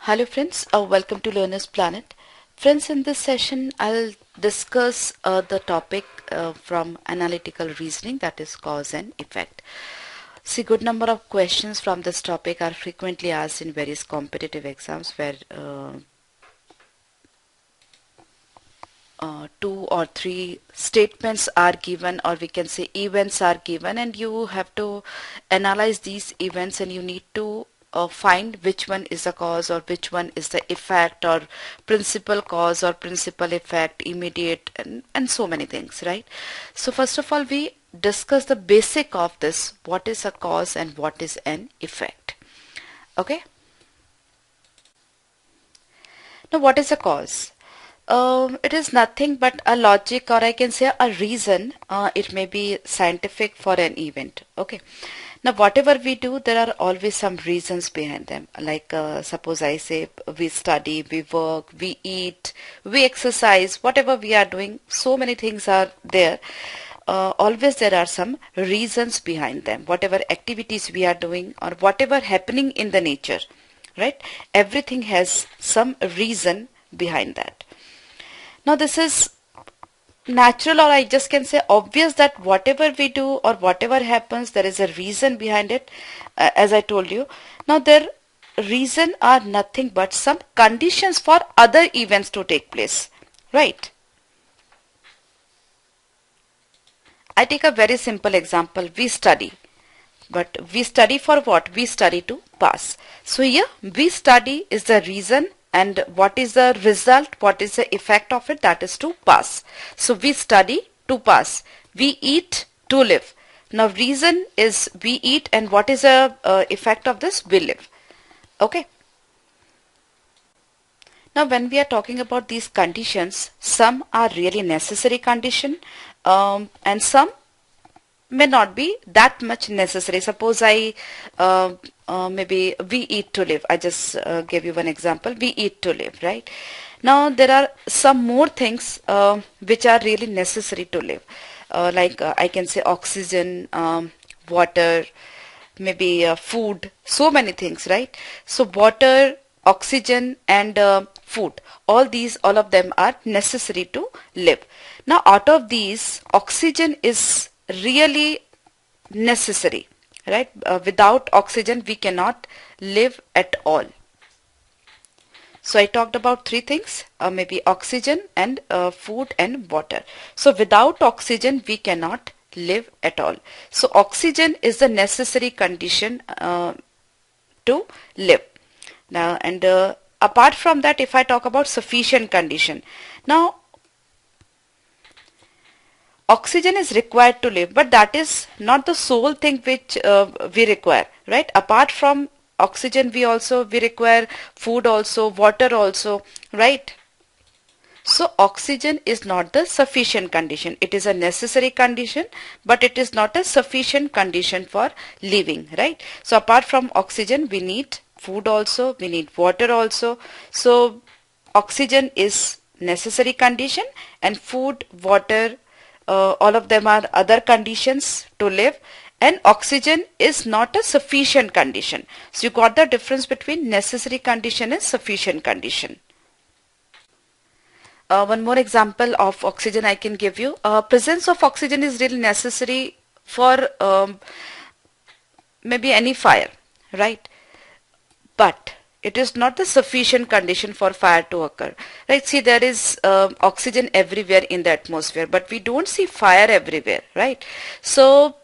Hello friends, welcome to Learner's Planet. Friends, in this session I'll discuss the topic from analytical reasoning, that is cause and effect. See, good number of questions from this topic are frequently asked in various competitive exams where two or three statements are given, or we can say events are given, and you have to analyze these events and you need to find which one is the cause or which one is the effect, or principal cause or principal effect, immediate, and so many things, right? So first of all, we discuss the basic of this, what is a cause and what is an effect. Okay, now what is a cause? It is nothing but a logic, or I can say a reason. It may be scientific for an event. Okay. Now, whatever we do, there are always some reasons behind them. Like, suppose I say we study, we work, we eat, we exercise, whatever we are doing, so many things are there. Always there are some reasons behind them. Whatever activities we are doing or whatever happening in the nature, right? Everything has some reason behind that. Now this is natural, or I just can say obvious, that whatever we do or whatever happens, there is a reason behind it, as I told you. Now their reason are nothing but some conditions for other events to take place, right? I take a very simple example. We study. But we study for what? We study to pass. So here we study is the reason, and what is the result, what is the effect of it? That is to pass. So we study to pass. We eat to live. Now reason is we eat, and what is the effect of this? We live. Okay. Now when we are talking about these conditions, some are really necessary condition, and some may not be that much necessary. Suppose maybe we eat to live. I just gave you one example. We eat to live, right? Now there are some more things which are really necessary to live. Like I can say oxygen, water, maybe food, so many things, right? So water, oxygen, and food, all of them are necessary to live. Now out of these, oxygen is really necessary, right? Without oxygen we cannot live at all. So I talked about three things, maybe oxygen and food and water. So without oxygen we cannot live at all. So oxygen is the necessary condition to live. Now, and apart from that, if I talk about sufficient condition, now oxygen is required to live, but that is not the sole thing which we require, right? Apart from oxygen, we require food also, water also, right? So oxygen is not the sufficient condition. It is a necessary condition, but it is not a sufficient condition for living, right? So apart from oxygen, we need food also, we need water also. So oxygen is necessary condition, and food, water, all of them are other conditions to live, and oxygen is not a sufficient condition. So you got the difference between necessary condition and sufficient condition. One more example of oxygen I can give you. Presence of oxygen is really necessary for maybe any fire, right? But it is not the sufficient condition for fire to occur, right? See, there is oxygen everywhere in the atmosphere, but we don't see fire everywhere, right? So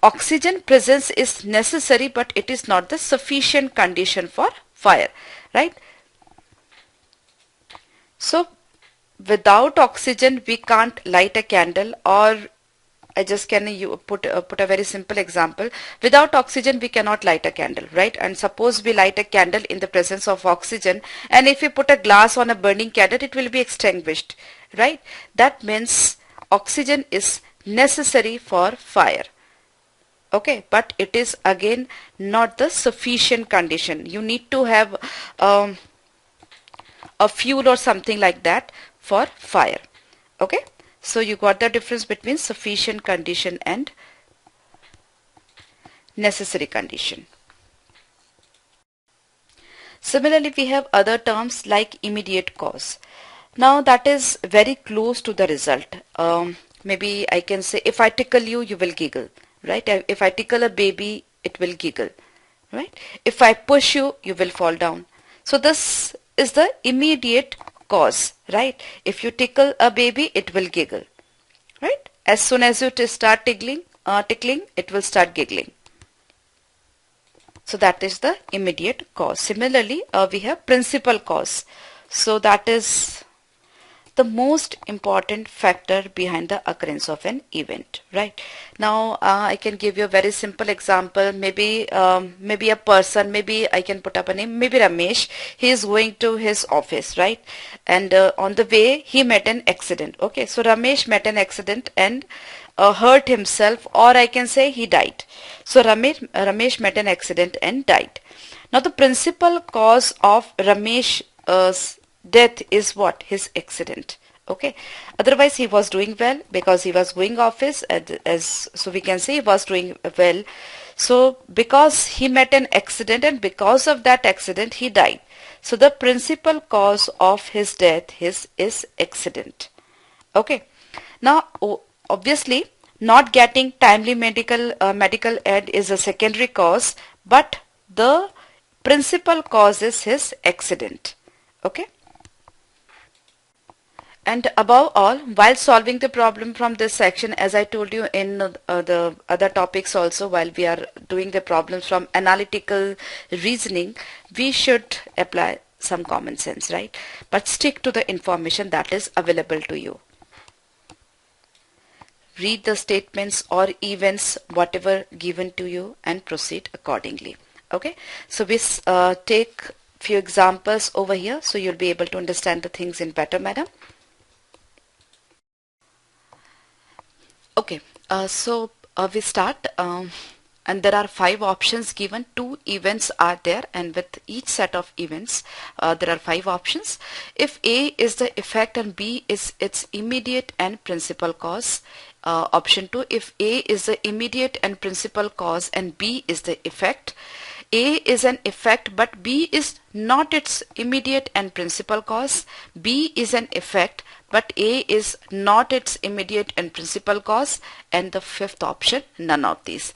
oxygen presence is necessary, but it is not the sufficient condition for fire, right? So without oxygen we can't light a candle, or I just can put a very simple example. Without oxygen we cannot light a candle, right? And suppose we light a candle in the presence of oxygen, and if we put a glass on a burning candle, it will be extinguished, right? That means oxygen is necessary for fire. Okay, but it is again not the sufficient condition. You need to have a fuel or something like that for fire. Okay. So you got the difference between sufficient condition and necessary condition. Similarly, we have other terms like immediate cause. Now that is very close to the result. Maybe I can say if I tickle you, you will giggle, right? If I tickle a baby, it will giggle, right? If I push you, you will fall down. So this is the immediate cause, right? If you tickle a baby, it will giggle, right? As soon as you start tickling, it will start giggling. So that is the immediate cause. Similarly, we have principal cause. So that is the most important factor behind the occurrence of an event, right? Now I can give you a very simple example. Maybe a person, maybe I can put up a name, maybe Ramesh. He is going to his office, right? And on the way he met an accident. Okay, so Ramesh met an accident and hurt himself, or I can say he died. So Ramesh met an accident and died. Now the principal cause of Ramesh's death is what? His accident. Okay, otherwise he was doing well because he was going office, as so we can say he was doing well. So because he met an accident and because of that accident he died, so the principal cause of his death is accident. Okay, now obviously not getting timely medical aid is a secondary cause, but the principal cause is his accident. Okay. And above all, while solving the problem from this section, as I told you in the other topics also, while we are doing the problems from analytical reasoning, we should apply some common sense, right? But stick to the information that is available to you. Read the statements or events, whatever given to you, and proceed accordingly. Okay, so we take few examples over here, so you'll be able to understand the things in better manner. Okay, so we start and there are 5 options given. 2 events are there, and with each set of events there are 5 options. If A is the effect and B is its immediate and principal cause. Option 2, if A is the immediate and principal cause and B is the effect. A is an effect but B is not its immediate and principal cause. B is an effect but A is not its immediate and principal cause. And the 5th option, none of these.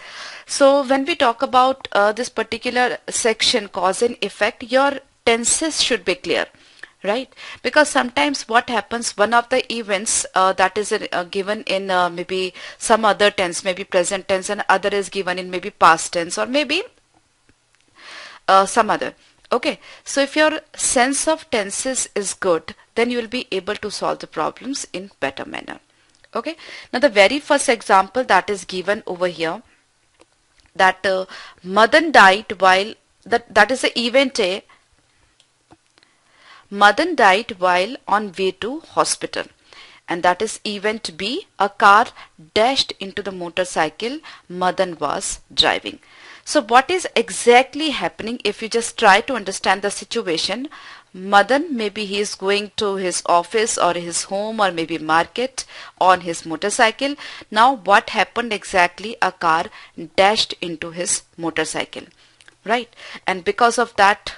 So when we talk about this particular section, cause and effect, your tenses should be clear, right? Because sometimes what happens, one of the events that is given in maybe some other tense, maybe present tense, and other is given in maybe past tense or maybe some other. Okay, so if your sense of tenses is good, then you will be able to solve the problems in better manner. Okay, now the very first example that is given over here, that Madan died while that is the event A. Madan died while on way to hospital. And that is event B. A car dashed into the motorcycle Madan was driving. So what is exactly happening? If you just try to understand the situation, Madan, maybe he is going to his office or his home or maybe market on his motorcycle. Now what happened exactly? A car dashed into his motorcycle, right? And because of that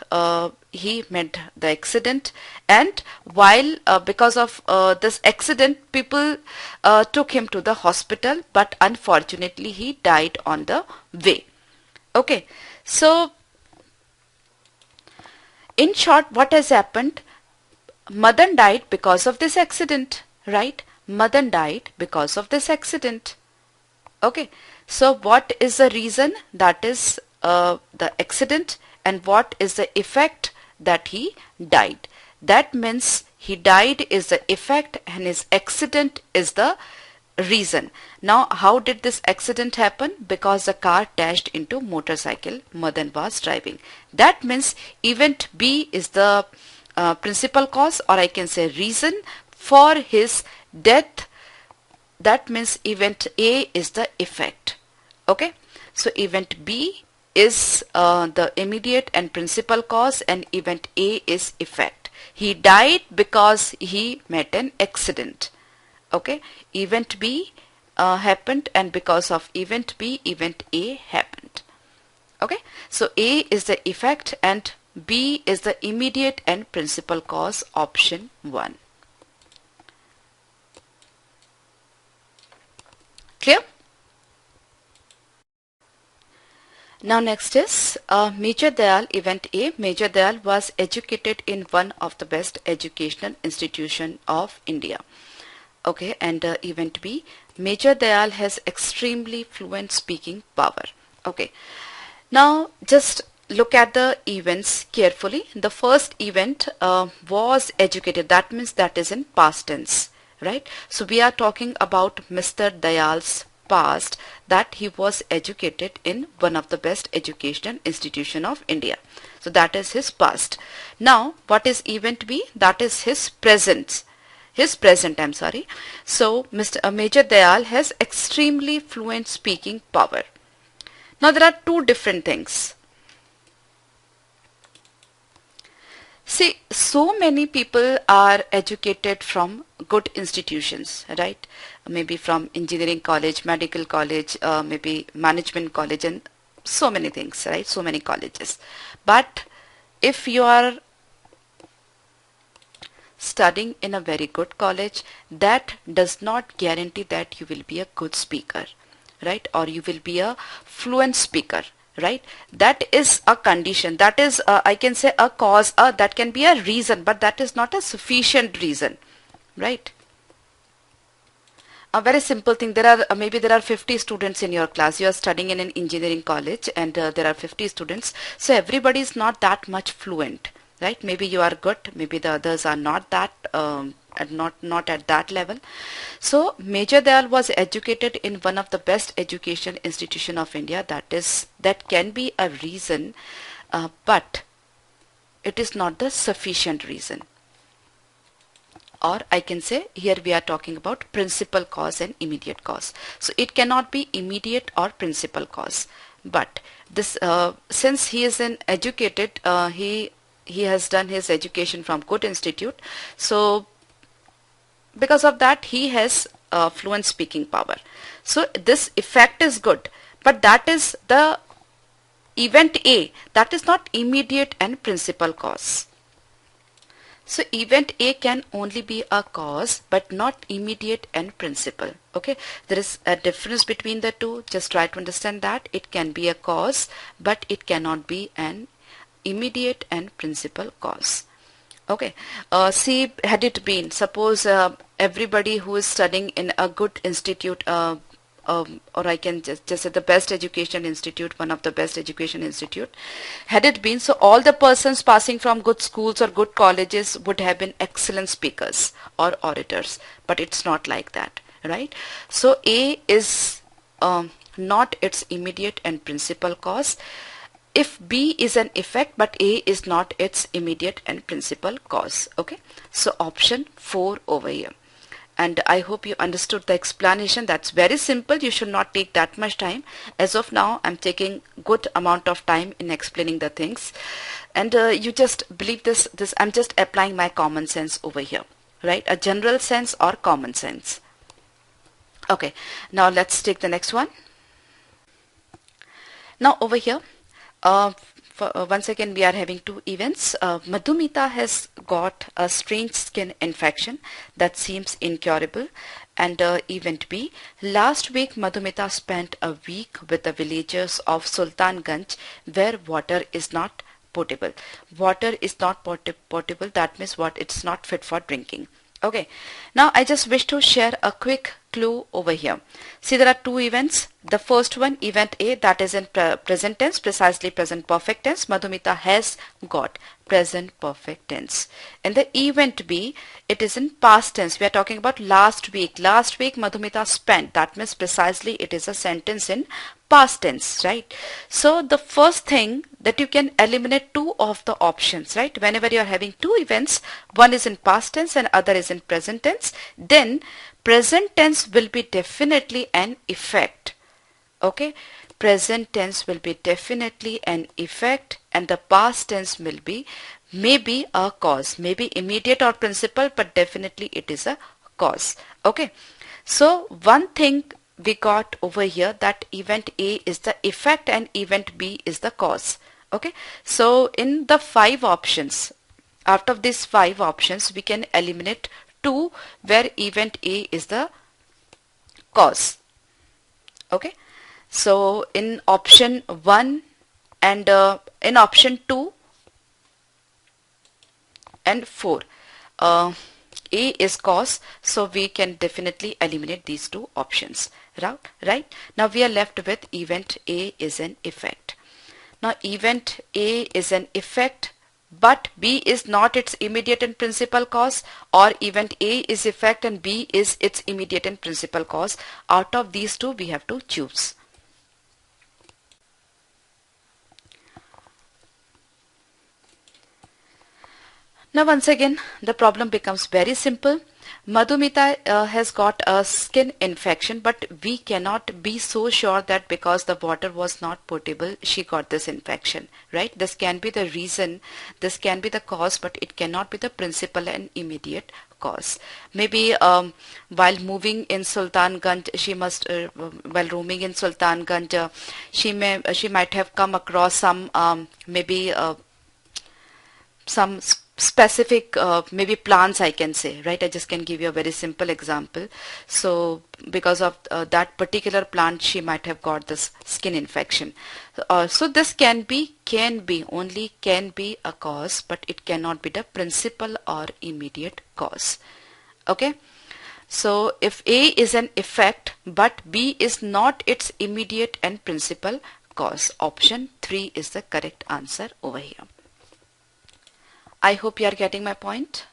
he met the accident, and while because of this accident, people took him to the hospital, but unfortunately he died on the way. Okay, so in short, what has happened? Madan died because of this accident, right? Madan died because of this accident. Okay, so what is the reason? That is the accident. And what is the effect? That he died. That means he died is the effect and his accident is the reason. Now how did this accident happen? Because the car dashed into motorcycle Madan was driving. That means event B is the principal cause, or I can say reason for his death. That means event A is the effect. Okay, so event B is the immediate and principal cause and event A is effect. He died because he met an accident. Okay, event B happened, and because of event B, event A happened. Okay, so A is the effect and B is the immediate and principal cause, option 1. Clear? Now next is Major Dayal, event A. Major Dayal was educated in one of the best educational institution of India. Okay, and event B. Major Dayal has extremely fluent speaking power. Okay, now just look at the events carefully. The first event was educated. That means that is in past tense, right? So we are talking about Mr. Dayal's past, that he was educated in one of the best educational institution of India. So that is his past. Now what is event B? That is his present. His present, I'm sorry. So Mr. Major Dayal has extremely fluent speaking power. Now there are two different things. See, so many people are educated from good institutions, right? Maybe from engineering college, medical college, maybe management college, and so many things, right? So many colleges. But if you are studying in a very good college, that does not guarantee that you will be a good speaker, right? Or you will be a fluent speaker, right? That is a condition. That is, I can say, a cause. That can be a reason, but that is not a sufficient reason, right? A very simple thing. There are maybe there are 50 students in your class. You are studying in an engineering college, and there are 50 students. So everybody is not that much fluent, right? Maybe you are good. Maybe the others are not that. Not at that level. So Major Dayal was educated in one of the best education institution of India. That can be a reason, but it is not the sufficient reason. Or I can say here we are talking about principal cause and immediate cause. So it cannot be immediate or principal cause. But this since he is an educated, he has done his education from good institute. So because of that, he has fluent speaking power. So this effect is good, but that is the event A. That is not immediate and principal cause. So event A can only be a cause, but not immediate and principal. Okay, there is a difference between the two. Just try to understand that it can be a cause, but it cannot be an immediate and principal cause. Okay, see, had it been, suppose everybody who is studying in a good institute, or I can just say the best education institute, one of the best education institute, had it been, so all the persons passing from good schools or good colleges would have been excellent speakers or orators, but it's not like that, right? So A is not its immediate and principal cause. If B is an effect, but A is not its immediate and principal cause. Okay, so option 4 over here. And I hope you understood the explanation. That's very simple. You should not take that much time. As of now, I'm taking good amount of time in explaining the things. And you just believe this, I'm just applying my common sense over here, right? A general sense or common sense. Okay, now let's take the next one. Now over here, once again we are having two events. Madhumita has got a strange skin infection that seems incurable. And event B, last week Madhumita spent a week with the villagers of Sultanganj where water is not potable. Water is not potable, that means what? It's not fit for drinking. Okay, now I just wish to share a quick clue over here. See, there are two events. The first one, event A, that is in present tense, precisely present perfect tense. Madhumita has got present perfect tense. In the event B, it is in past tense. We are talking about last week. Last week Madhumita spent. That means precisely it is a sentence in past tense, right? So the first thing that you can eliminate two of the options, right? Whenever you are having two events, one is in past tense and other is in present tense, then present tense will be definitely an effect. Okay, present tense will be definitely an effect and the past tense will be maybe a cause, maybe immediate or principal, but definitely it is a cause. Okay, so one thing we got over here, that event A is the effect and event B is the cause. Okay, so in the 5 options, out of these 5 options, we can eliminate 2 where event A is the cause. Okay, so in option 1 and in option 2 and 4, uh, A is cause, so we can definitely eliminate these 2 options. Right? Now we are left with event A is an effect. Now event A is an effect, but B is not its immediate and principal cause, or event A is effect and B is its immediate and principal cause. Out of these 2 we have to choose. Now once again the problem becomes very simple. Madhumita has got a skin infection, but we cannot be so sure that because the water was not potable she got this infection, right? This can be the reason, this can be the cause, but it cannot be the principal and immediate cause. Maybe while moving in Sultanganj, she must while roaming in Sultanganj, she might have come across some maybe some specific maybe plants, I can say, right? I just can give you a very simple example. So because of that particular plant she might have got this skin infection. So this only can be a cause, but it cannot be the principal or immediate cause. Okay, so if A is an effect but B is not its immediate and principal cause, option 3 is the correct answer over here. I hope you are getting my point.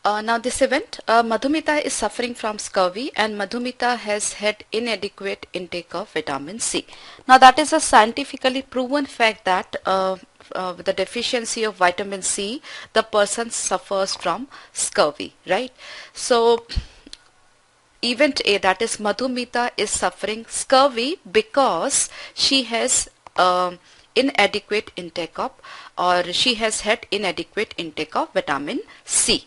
Now this event, Madhumita is suffering from scurvy and Madhumita has had inadequate intake of vitamin C. Now that is a scientifically proven fact that with the deficiency of vitamin C, the person suffers from scurvy, right? So event A, that is Madhumita is suffering scurvy because she has inadequate intake of, or she has had inadequate intake of vitamin C.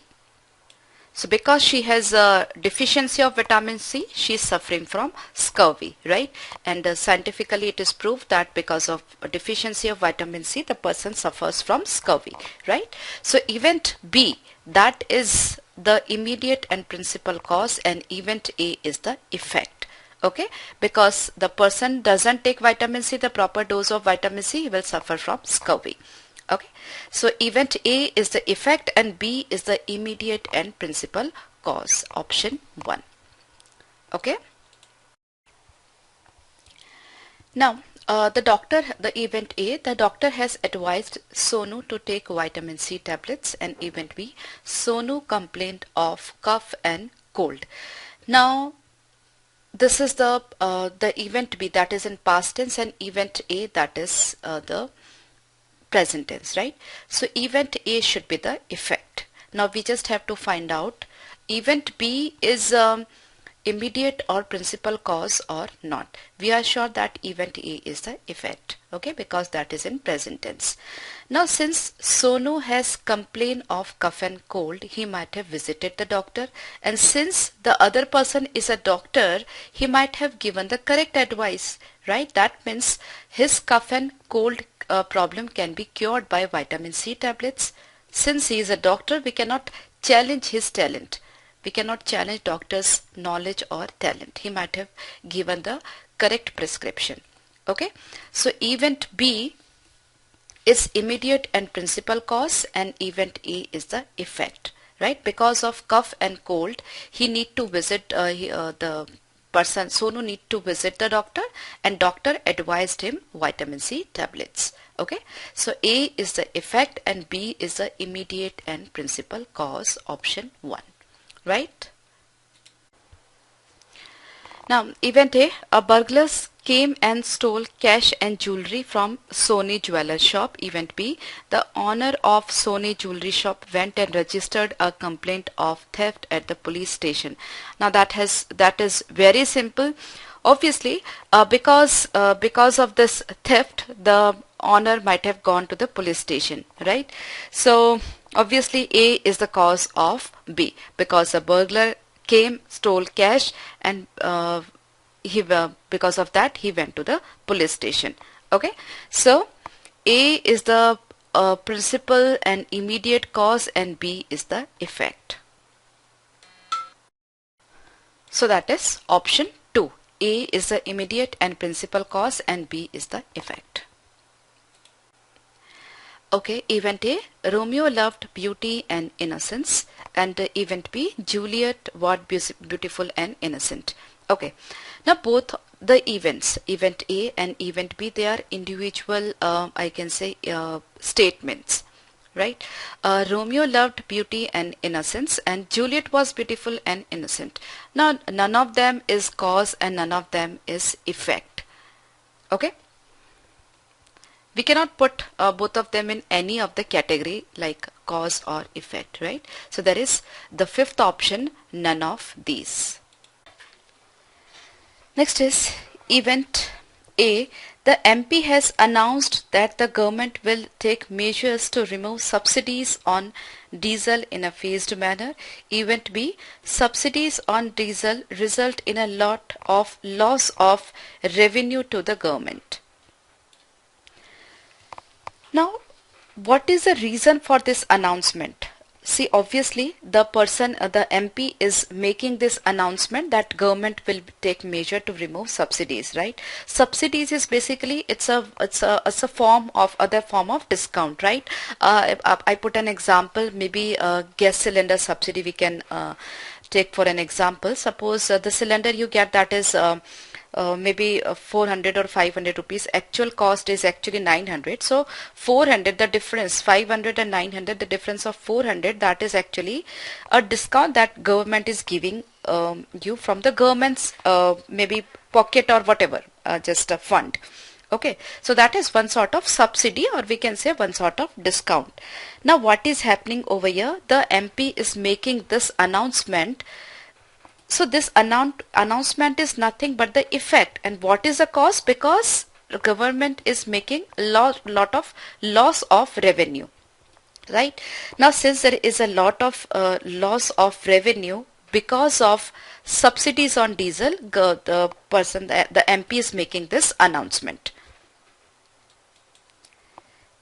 So because she has a deficiency of vitamin C, she is suffering from scurvy, right? And scientifically it is proved that because of a deficiency of vitamin C, the person suffers from scurvy, right? So event B, that is the immediate and principal cause, and event A is the effect. Okay, because the person doesn't take vitamin C, the proper dose of vitamin C, he will suffer from scurvy. Okay, so event A is the effect and B is the immediate and principal cause, option 1. Okay, now the event A, the doctor has advised Sonu to take vitamin C tablets, and event B, Sonu complained of cough and cold. Now this is the event B, that is in past tense, and event A, that is the present tense, right? So event A should be the effect. Now we just have to find out event B is immediate or principal cause or not. We are sure that event A is the effect, okay, because that is in present tense. Now since Sonu has complained of cough and cold, he might have visited the doctor, and since the other person is a doctor, he might have given the correct advice, right? That means his cough and cold problem can be cured by vitamin C tablets. Since he is a doctor, we cannot challenge his talent. We cannot challenge doctor's knowledge or talent. He might have given the correct prescription. Okay, so event B is immediate and principal cause, and event A is the effect, right? Because of cough and cold, he need to visit the person, Sonu need to visit the doctor, and doctor advised him vitamin C tablets. Okay, so A is the effect and B is the immediate and principal cause, option 1, right? Now event A, burglars came and stole cash and jewelry from Sony jeweler shop. Event B, the owner of Sony jewelry shop went and registered a complaint of theft at the police station. Now that is very simple. Obviously because of this theft, the owner might have gone to the police station, right? So obviously A is the cause of B, because a burglar came, stole cash, and because of that he went to the police station. Okay, so A is the principal and immediate cause and B is the effect. So that is option 2. A is the immediate and principal cause and B is the effect. Okay, event A, Romeo loved beauty and innocence, and event B, Juliet was beautiful and innocent. Okay, now both the events, event A and event B, they are individual, I can say, statements, right? Romeo loved beauty and innocence, and Juliet was beautiful and innocent. Now, none of them is cause and none of them is effect. Okay? We cannot put both of them in any of the category like cause or effect, right? So there is the fifth option, none of these. Next is event A. The MP has announced that the government will take measures to remove subsidies on diesel in a phased manner. Event B. Subsidies on diesel result in a lot of loss of revenue to the government. Now, what is the reason for this announcement? See, obviously, the person, the MP is making this announcement that government will take measure to remove subsidies, right? Subsidies is basically it's a form of other form of discount, right? I put an example, maybe gas cylinder subsidy we can take for an example. Suppose the cylinder you get that is maybe 400 or 500 rupees. Actual cost is actually 900. So 400, the difference, 500 and 900, the difference of 400, that is actually a discount that government is giving you from the government's maybe pocket or whatever, just a fund. Okay, so that is one sort of subsidy, or we can say one sort of discount. Now what is happening over here? The MP is making this announcement. So this announcement is nothing but the effect. And what is the cause? Because the government is making a lot of loss of revenue, right? Now since there is a lot of loss of revenue because of subsidies on diesel, the MP is making this announcement.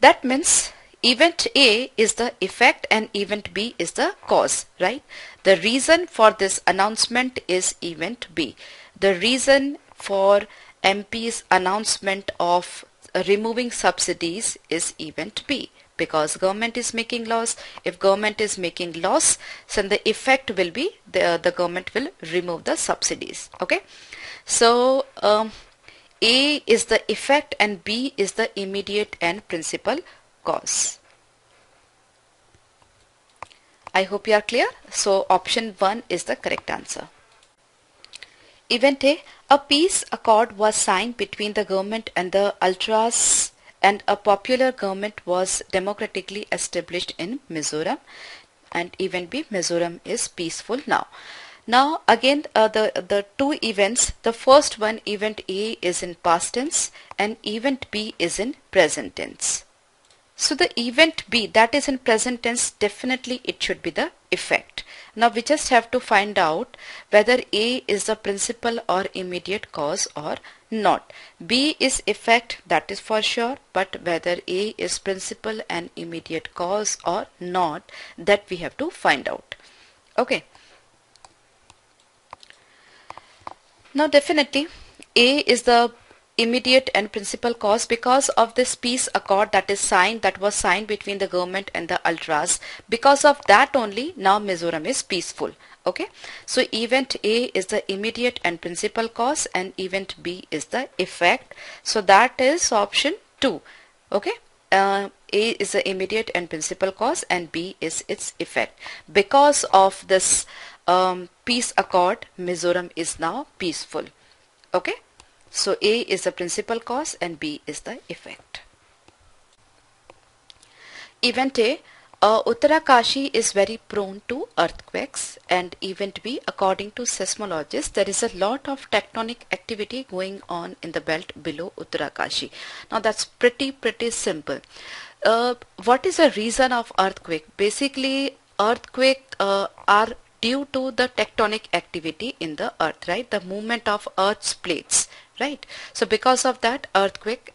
That means event A is the effect and event B is the cause, right? The reason for this announcement is event B. The reason for MP's announcement of removing subsidies is event B, because government is making loss. If government is making loss, then the effect will be the government will remove the subsidies. Okay, so A is the effect and B is the immediate and principal cause. I hope you are clear. So option 1 is the correct answer. Event A peace accord was signed between the government and the ultras, and a popular government was democratically established in Mizoram. And event B, Mizoram is peaceful now. Now again the two events, the first one, event A, is in past tense and event B is in present tense. So the event B, that is in present tense, definitely it should be the effect. Now we just have to find out whether A is the principal or immediate cause or not. B is effect, that is for sure, but whether A is principal and immediate cause or not, that we have to find out. Okay. Now definitely A is the immediate and principal cause because of this peace accord that was signed between the government and the ultras. Because of that only now Mizoram is peaceful. Okay, so event A is the immediate and principal cause and event B is the effect. So that is option 2. Okay, A is the immediate and principal cause and B is its effect. Because of this peace accord, Mizoram is now peaceful. Okay, so A is the principal cause and B is the effect. Event A, Uttarakashi is very prone to earthquakes, and event B, according to seismologists, there is a lot of tectonic activity going on in the belt below Uttarakashi. Now that's pretty simple. What is the reason of earthquake? Basically, earthquake are due to the tectonic activity in the earth, right? The movement of earth's plates, right? So because of that, earthquake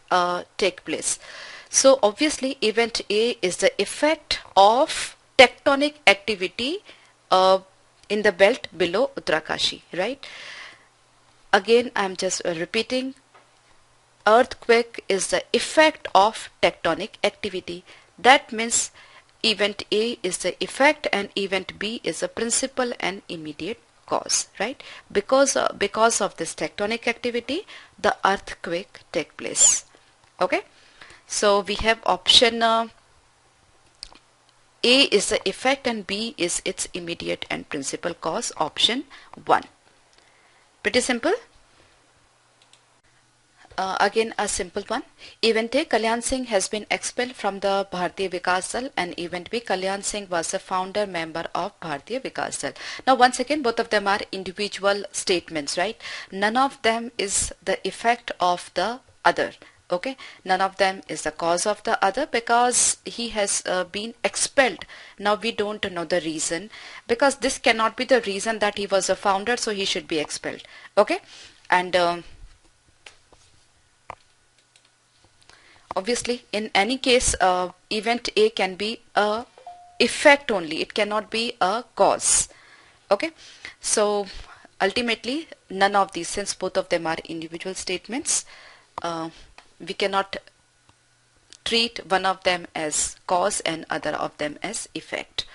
take place. So obviously event A is the effect of tectonic activity uh, in the belt below Uttarakashi, right? Again, I'm just repeating, earthquake is the effect of tectonic activity. That means event A is the effect and event B is the principal and immediate cause, right? Because of this tectonic activity, the earthquake take place. Okay, so we have option A is the effect and B is its immediate and principal cause, option 1. Pretty simple. Again a simple one. Event A, Kalyan Singh has been expelled from the Bharatiya Vikas Dal, and event B, Kalyan Singh was a founder member of Bharatiya Vikas Dal. Now once again, both of them are individual statements, right? None of them is the effect of the other. Okay, none of them is the cause of the other because he has been expelled. Now we don't know the reason, because this cannot be the reason that he was a founder, so he should be expelled. Okay, and obviously in any case event A can be a effect only, it cannot be a cause. Okay, so ultimately none of these, since both of them are individual statements, we cannot treat one of them as cause and other of them as effect.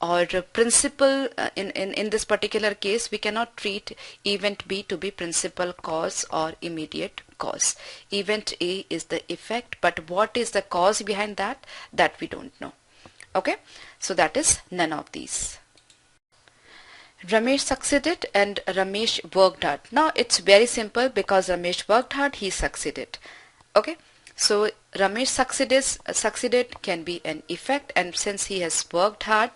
Or principal, in this particular case we cannot treat event B to be principal cause or immediate cause. Event A is the effect, but what is the cause behind that we don't know. Okay, so that is none of these. Ramesh succeeded and Ramesh worked hard. Now it's very simple, because Ramesh worked hard, he succeeded. Okay, so Ramesh succeeded can be an effect, and since he has worked hard,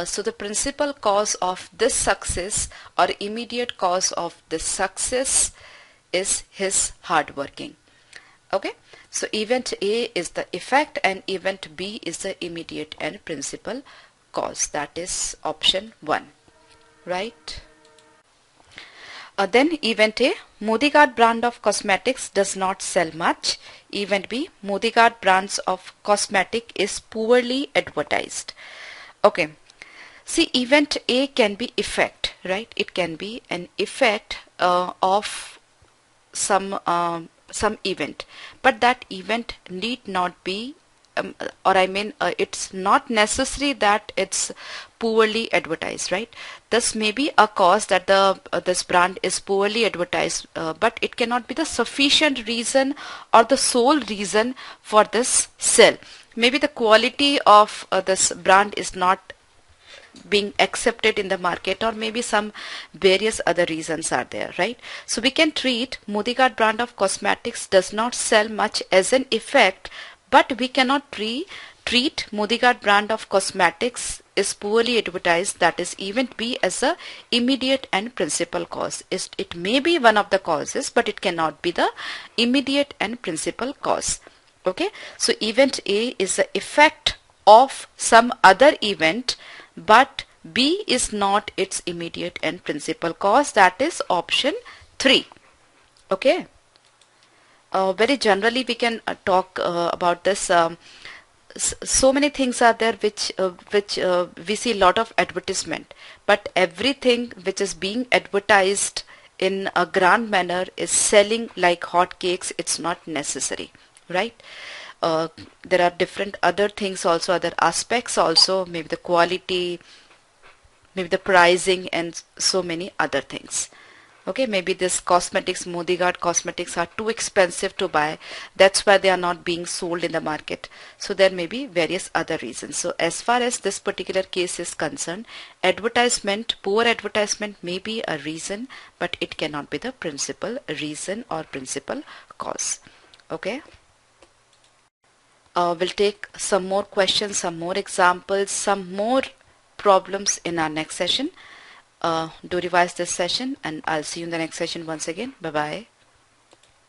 so the principal cause of this success or immediate cause of this success is his hard working. Okay, so event A is the effect and event B is the immediate and principal cause. That is option 1, right? Then event A, Modigard brand of cosmetics does not sell much. Event B, Modigard brands of cosmetic is poorly advertised. Okay, see, event A can be effect, right? It can be an effect of some event, but that event need not be it's not necessary that it's poorly advertised, right? This may be a cause that the this brand is poorly advertised, but it cannot be the sufficient reason or the sole reason for this sell. Maybe the quality of this brand is not being accepted in the market, or maybe some various other reasons are there, right? So we can treat Modigard brand of cosmetics does not sell much as an effect, but we cannot treat Modigard brand of cosmetics is poorly advertised, that is event B, as a immediate and principal cause. It may be one of the causes, but it cannot be the immediate and principal cause. Okay, so event A is the effect of some other event, but B is not its immediate and principal cause. That is option 3. Okay. Very generally we can talk about this. So many things are there which we see a lot of advertisement, but everything which is being advertised in a grand manner is selling like hot cakes. It's not necessary, right? There are different other things also, other aspects also, maybe the quality, maybe the pricing, and so many other things. Okay, maybe this cosmetics, Modigard cosmetics are too expensive to buy. That's why they are not being sold in the market. So there may be various other reasons. So as far as this particular case is concerned, advertisement, poor advertisement may be a reason, but it cannot be the principal reason or principal cause. Okay. We'll take some more questions, some more examples, some more problems in our next session. Do revise this session, and I'll see you in the next session once again. Bye-bye.